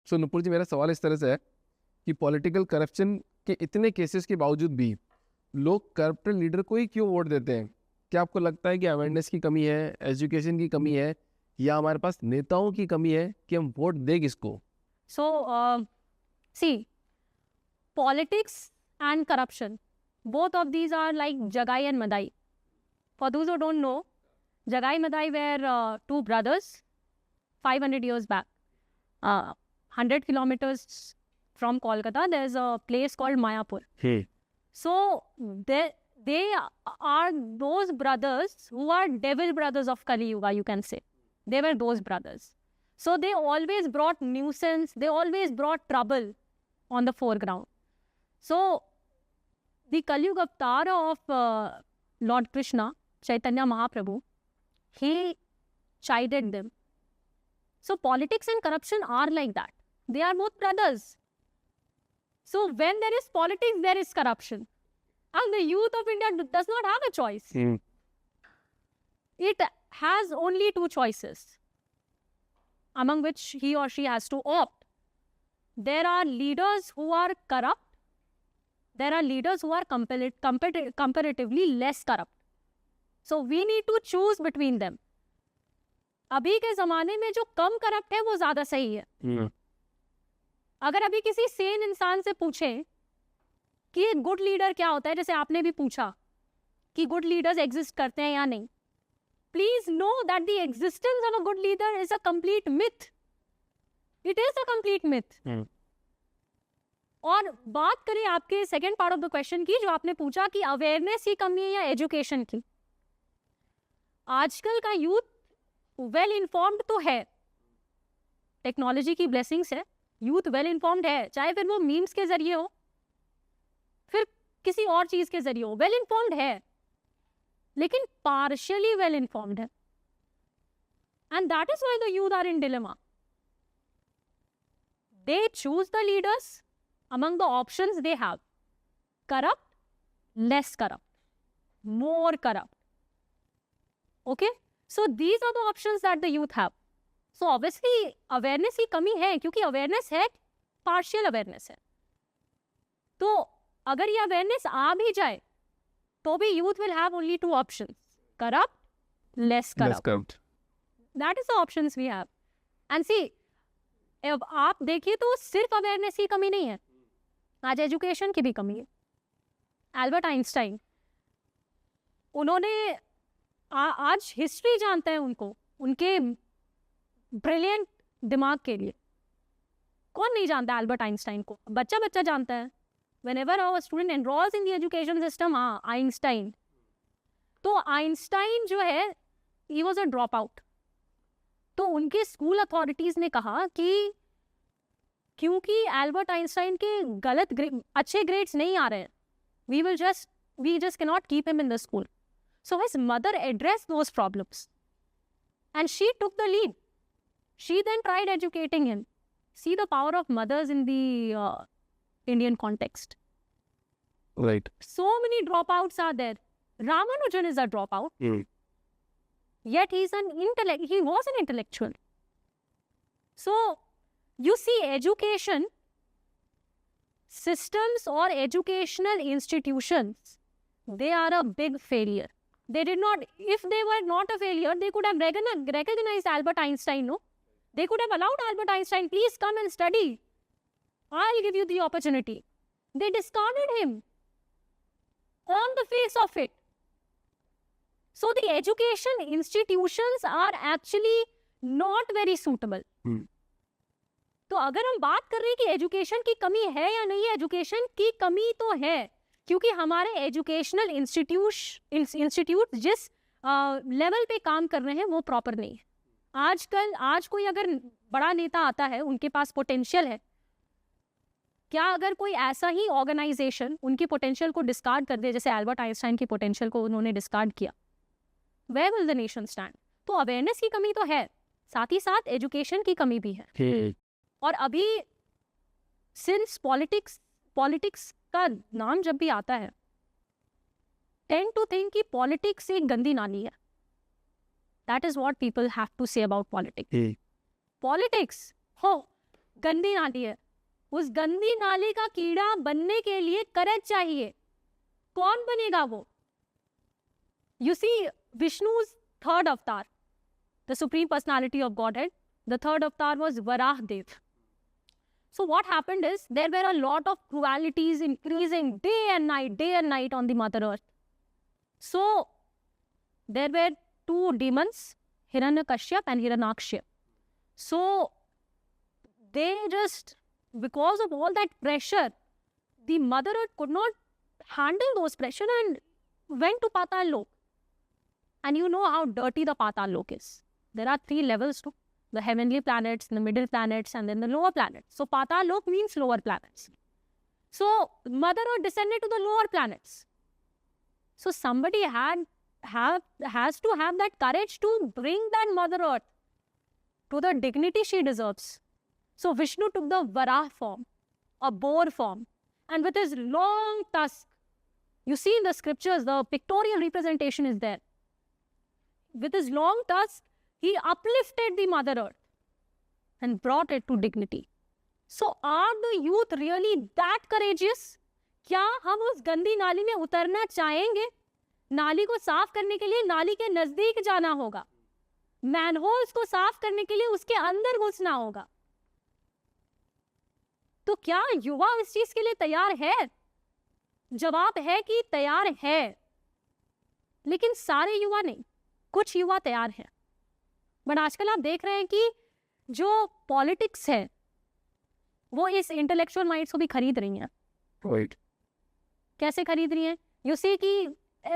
सो नुपुर जी, मेरा सवाल इस तरह से है कि पॉलिटिकल करप्शन के इतने केसेस के बावजूद भी लोग करप्टेड लीडर को ही क्यों वोट देते हैं? क्या आपको लगता है कि अवेयरनेस की कमी है, एजुकेशन की कमी है, या हमारे पास नेताओं की कमी है कि हम वोट दें किसको? So, see, politics and corruption, both of these are like Jagai and Madai. For those who don't know, Jagai and Madai were two brothers 500 years back. 100 kilometers from Kolkata, there's a place called Mayapur. So, they are those brothers who are devil brothers of Kali Yuga, you can say. They were those brothers. So, they always brought nuisance, they always brought trouble on the foreground. So, the Kali Yuga avatar of Lord Krishna, Chaitanya Mahaprabhu, he chided them. So, politics and corruption are like that. They are both brothers. So, when there is politics, there is corruption. And the youth of India does not have a choice. It has only two choices, among which he or she has to opt. There are leaders who are corrupt. There are leaders who are comparatively less corrupt. So, we need to choose between them. अभी के ज़माने में जो कम corrupt है वो ज़्यादा सही है. अगर अभी किसी सेन इंसान से पूछें कि गुड लीडर क्या होता है, जैसे आपने भी पूछा कि गुड लीडर्स एग्जिस्ट करते हैं या नहीं, please know that the existence of a good leader is a complete myth. It is a complete myth. और बात करें आपके second part of the question की, जो आपने पूछा कि अवेयरनेस की कमी है या एजुकेशन की. आजकल का यूथ वेल इन्फॉर्म्ड तो है, टेक्नोलॉजी की ब्लेसिंग्स है, यूथ वेल इन्फॉर्म्ड है, चाहे फिर वो मीम्स के जरिए हो फिर किसी और चीज के जरिए हो, वेल इन्फॉर्म्ड है, लेकिन पार्शियली वेल इन्फॉर्म्ड है. And that is why the youth are in dilemma. They choose the leaders among the options they have: corrupt, less corrupt, more corrupt. Okay, so these are the options that the youth have. So obviously awareness की कमी है, क्योंकि awareness है, partial awareness है. तो अगर ये awareness आ भी जाए तो भी youth will have only two options: corrupt, less corrupt. That is the options we have. And see, अब आप देखिए तो सिर्फ अवेयरनेस की कमी नहीं है, आज एजुकेशन की भी कमी है. एल्बर्ट आइंस्टाइन, उन्होंने आज हिस्ट्री जानते हैं उनको, उनके ब्रिलियंट दिमाग के लिए. कौन नहीं जानता एल्बर्ट आइंस्टाइन को? बच्चा बच्चा जानता है. Whenever a student enrolls in the education system, हाँ आइंस्टाइन. तो आइंस्टाइन जो है, he was a drop out. तो उनके स्कूल अथॉरिटीज ने कहा कि क्योंकि एल्बर्ट आइंस्टाइन के अच्छे ग्रेड्स नहीं आ रहे हैं, we just cannot keep him in the school. So his mother addressed those problems and she took the lead. She then tried educating him. See the power of mothers in the Indian context. Right. So many dropouts are there. Ramanujan is a dropout. Yet he was an intellectual. So you see, education systems or educational institutions, they are a big failure. They did not, if they were not a failure, they could have recognized Albert Einstein, no? They could have allowed Albert Einstein, please come and study. I'll give you the opportunity. They discarded him on the face of it. So the education institutions are actually not very suitable. तो अगर हम बात कर रहे हैं कि education की कमी है या नहीं है, एजुकेशन की कमी तो है, क्योंकि हमारे एजुकेशनल इंस्टीट्यूट जिस लेवल पे काम कर रहे हैं वो प्रॉपर नहीं है. आज कोई अगर बड़ा नेता आता है, उनके पास पोटेंशियल है, क्या अगर कोई ऐसा ही ऑर्गेनाइजेशन उनकी पोटेंशियल को डिस्कार्ड कर दे, जैसे एल्बर्ट आइंस्टाइन की पोटेंशियल को उन्होंने डिस्कार्ड किया, where will the nation stand? तो अवेयरनेस की कमी तो है, साथ ही साथ एजुकेशन की कमी भी है. और अभी सिंस पॉलिटिक्स का नाम जब भी आता है, टेंड टू थिंक कि पॉलिटिक्स एक गंदी नाली है. That is what people have to say about politics. Politics हो, गंदी नाली है, उस गंदी नाली का कीड़ा बनने के लिए करेज चाहिए। कौन बनेगा वो? You see, Vishnu's third avatar, the supreme personality of Godhead, the third avatar was Varahadev. So what happened is there were a lot of cruelties increasing day and night on the Mother Earth. So there were two demons, Hiranyakashyap and Hiranyaksha. So they just, because of all that pressure, the Mother Earth could not handle those pressure and went to Patal Lok. And you know how dirty the Patal Lok is. There are 3 levels to the heavenly planets, the middle planets, and then the lower planets. So Patal Lok means lower planets. So Mother Earth descended to the lower planets. So somebody has to have that courage to bring that Mother Earth to the dignity she deserves. So Vishnu took the Varaha form, a boar form, and with his long tusk, you see in the scriptures, the pictorial representation is there. With his long tusk, he uplifted the Mother Earth and brought it to dignity. So are the youth really that courageous? क्या हम उस गंदी नाली में उतरना चाहेंगे? नाली को साफ करने के लिए नाली के नजदीक जाना होगा, मैनहोल्स को साफ करने के लिए उसके अंदर घुसना होगा। तो क्या युवा इस चीज के लिए तैयार है? जवाब है कि तैयार है, लेकिन सारे युवा नहीं, कुछ युवा तैयार हैं। बट आजकल आप देख रहे हैं कि जो पॉलिटिक्स है वो इस इंटेलेक्चुअल माइंड्स को भी खरीद रही हैं। Right. कैसे खरीद रही हैं? यू सी कि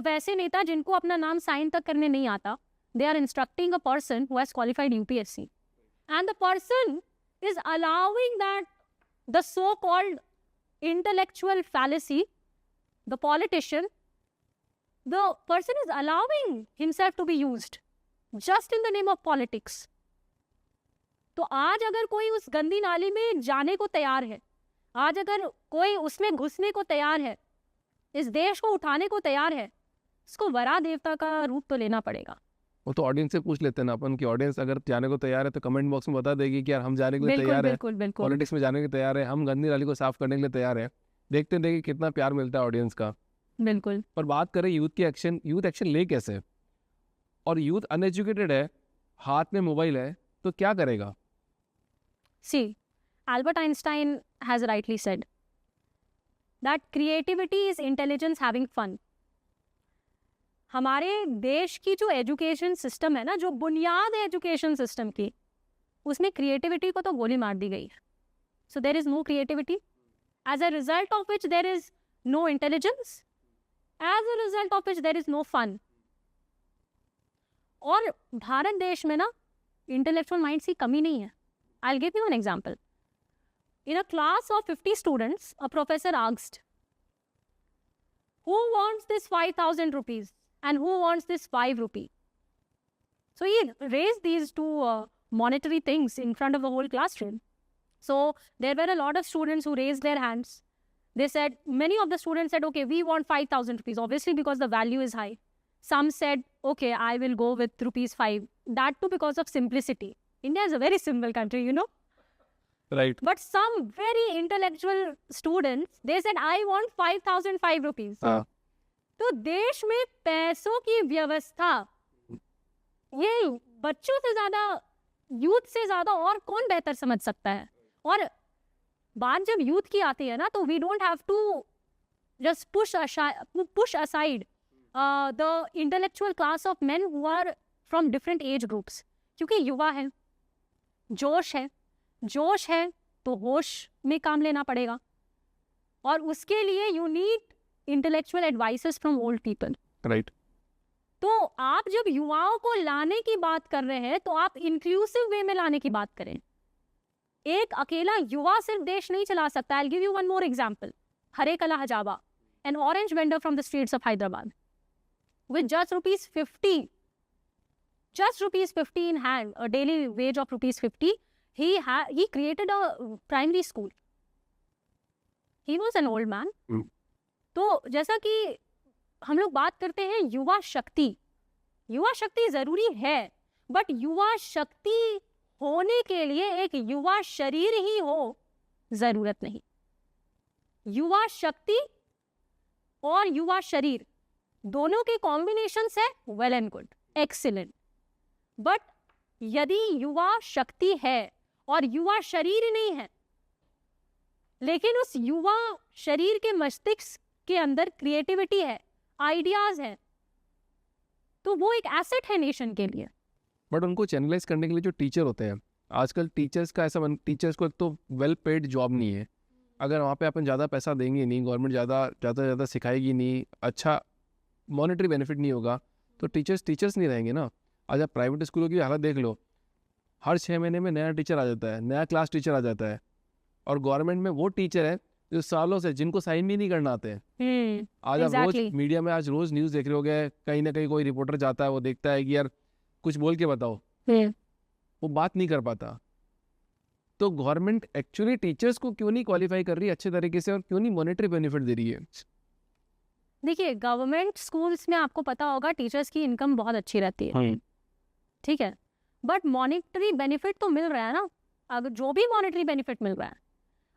वैसे नेता जिनको अपना नाम साइन तक करने नहीं आता, they are instructing a person who has qualified UPSC, and the person is allowing that the so called intellectual fallacy, the politician, the person is allowing himself to be used just in the name of politics. तो आज अगर कोई उस गंदी नाली में जाने को तैयार है, आज अगर कोई उसमें घुसने को तैयार है, इस देश को उठाने को तैयार है, उसको वरा देवता का रूप तो लेना पड़ेगा। वो तो ऑडियंस से पूछ लेते हैं ना अपन कि ऑडियंस अगर जाने को तैयार है तो कमेंट बॉक्स में बता देगी कि यार हम जाने के लिए तैयार है, बिल्कुल पॉलिटिक्स में जाने के लिए तैयार है, हम गंदी नाली को साफ करने के लिए तैयार है। देखते देखिए कितना प्यार मिलता है ऑडियंस का। बिल्कुल। पर बात करें यूथ की एक्शन, यूथ एक्शन ले कैसे? और यूथ अनएजुकेटेड है, हाथ में मोबाइल है, तो क्या करेगा? See, Albert Einstein has rightly said that creativity is intelligence having fun. हमारे देश की जो एजुकेशन सिस्टम है ना, जो बुनियाद है एजुकेशन सिस्टम की, उसमें क्रिएटिविटी को तो गोली मार दी गई है। So there is no creativity, as a result of which there is no intelligence, as a result of which there is no fun. और भारत देश में ना इंटेलेक्चुअल माइंड्स की कमी नहीं है। I'll give you an example. In a class of 50 students, a professor asked, who wants this 5,000 rupees and who wants this 5 rupee? So he raised these two monetary things in front of the whole classroom. So there were a lot of students who raised their hands. They said, many of the students said, okay, we want 5,000 rupees, obviously because the value is high. Some said, okay, I will go with rupees 5. That too because of simplicity. India is a very simple country, you know. Right. But some very intellectual students, they said, I want 5,005 rupees. तो देश में पैसों की व्यवस्था ये बच्चों से ज्यादा, यूथ से ज्यादा और कौन बेहतर समझ सकता है? और बात जब यूथ की आती है ना, तो we don't have to just push aside the intellectual class of men who are from different age groups, क्योंकि युवा है, जोश है तो होश में काम लेना पड़ेगा, और उसके लिए you need intellectual advices from old people. Right. तो आप जब युवाओं को लाने की बात कर रहे हैं, तो आप इंक्लूसिव वे में लाने की बात करें। एक अकेला युवा सिर्फ देश नहीं चला सकता। I'll give you one more example. Hare Kala Hajaba, an orange vendor from the streets of Hyderabad, with just rupees 50 in hand, a daily wage of rupees 50, he created a primary school. He was an old man. तो जैसा कि हम लोग बात करते हैं युवा शक्ति जरूरी है, बट युवा शक्ति होने के लिए एक युवा शरीर ही हो, जरूरत नहीं। युवा शक्ति और युवा शरीर दोनों के कॉम्बिनेशन है well and good, excellent. But यदि युवा शक्ति है और युवा शरीर नहीं है, लेकिन उस युवा शरीर के मस्तिष्क के अंदर क्रिएटिविटी है, आइडियाज है, तो वो एक एसेट है नेशन के लिए। बट उनको चैनलाइज करने के लिए जो टीचर होते हैं, आजकल टीचर्स का ऐसा टीचर्स को एक तो वेल पेड जॉब नहीं है। अगर वहाँ पे अपन ज़्यादा पैसा देंगे नहीं, गवर्नमेंट ज़्यादा सिखाएगी नहीं, अच्छा मॉनेटरी बेनिफिट नहीं होगा, तो टीचर्स नहीं रहेंगे ना। आज आप प्राइवेट स्कूलों की हालत देख लो, हर 6 महीने में नया टीचर आ जाता है, नया क्लास टीचर आ जाता है। और गवर्नमेंट में वो टीचर है जो सालों से, जिनको साइन भी नहीं करना आते हैं। आज आप रोज मीडिया में रोज न्यूज़ देख रहे होगे, कहीं ना कहीं कोई रिपोर्टर जाता है, वो देखता है कि यार कुछ बोल के बताओ, वो बात नहीं कर पाता। तो गवर्नमेंट एक्चुअली टीचर्स को क्यों नहीं क्वालिफाई कर रही अच्छे तरीके से, और क्यों नहीं मॉनेटरी बेनिफिट दे रही है? देखिए, गवर्नमेंट स्कूल्स में आपको पता होगा टीचर्स की इनकम बहुत अच्छी रहती है, ठीक है, बट मॉनेटरी बेनिफिट तो मिल रहा है ना। अगर जो भी मॉनेटरी बेनिफिट मिल रहा है,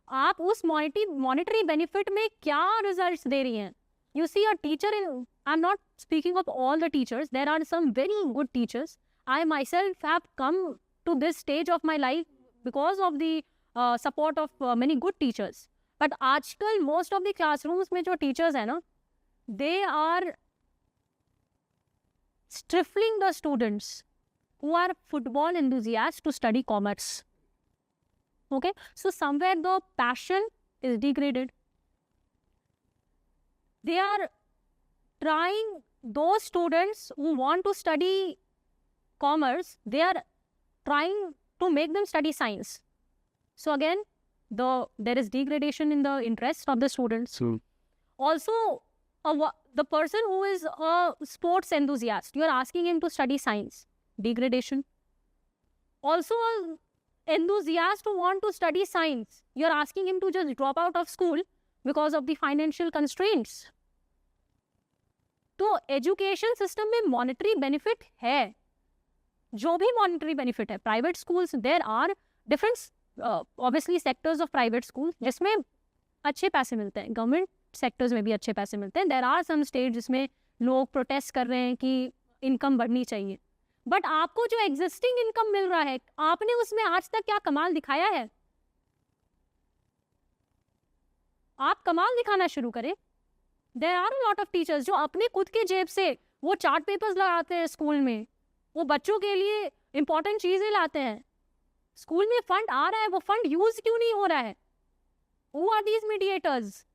आप उस मॉनेटरी बेनिफिट में क्या रिजल्ट्स दे रही हैं? You see a teacher in, I am not speaking of all the teachers, there are some very good teachers. I myself have come to this stage of my life because of the support of many good teachers. But आजकल most of the classrooms में जो teachers है ना, they are stifling the students who are football enthusiasts to study commerce. Okay, so somewhere the passion is degraded. They are trying, those students who want to study commerce, they are trying to make them study science. So again, there is degradation in the interest of the students. Also, the person who is a sports enthusiast, you are asking him to study science, degradation. Also, an enthusiast who want to study science, you are asking him to just drop out of school because of the financial constraints. तो education system में monetary benefit है, जो भी monetary benefit है। Private schools, there are different obviously sectors of private school जिसमें अच्छे पैसे मिलते हैं, गवर्नमेंट सेक्टर्स में भी अच्छे पैसे मिलते हैं। देयर आर सम स्टेट जिसमें लोग प्रोटेस्ट कर रहे हैं कि इनकम बढ़नी चाहिए, बट आपको जो एग्जिस्टिंग इनकम मिल रहा है, आपने उसमें आज तक क्या कमाल दिखाया है? आप कमाल दिखाना शुरू करें। There are a lot of teachers जो अपने खुद के जेब से वो चार्ट पेपर्स लगाते हैं स्कूल में, वो बच्चों के लिए इंपॉर्टेंट चीजें लाते हैं। स्कूल में फंड आ रहा है, वो फंड यूज क्यों नहीं हो रहा है? Who are these mediators?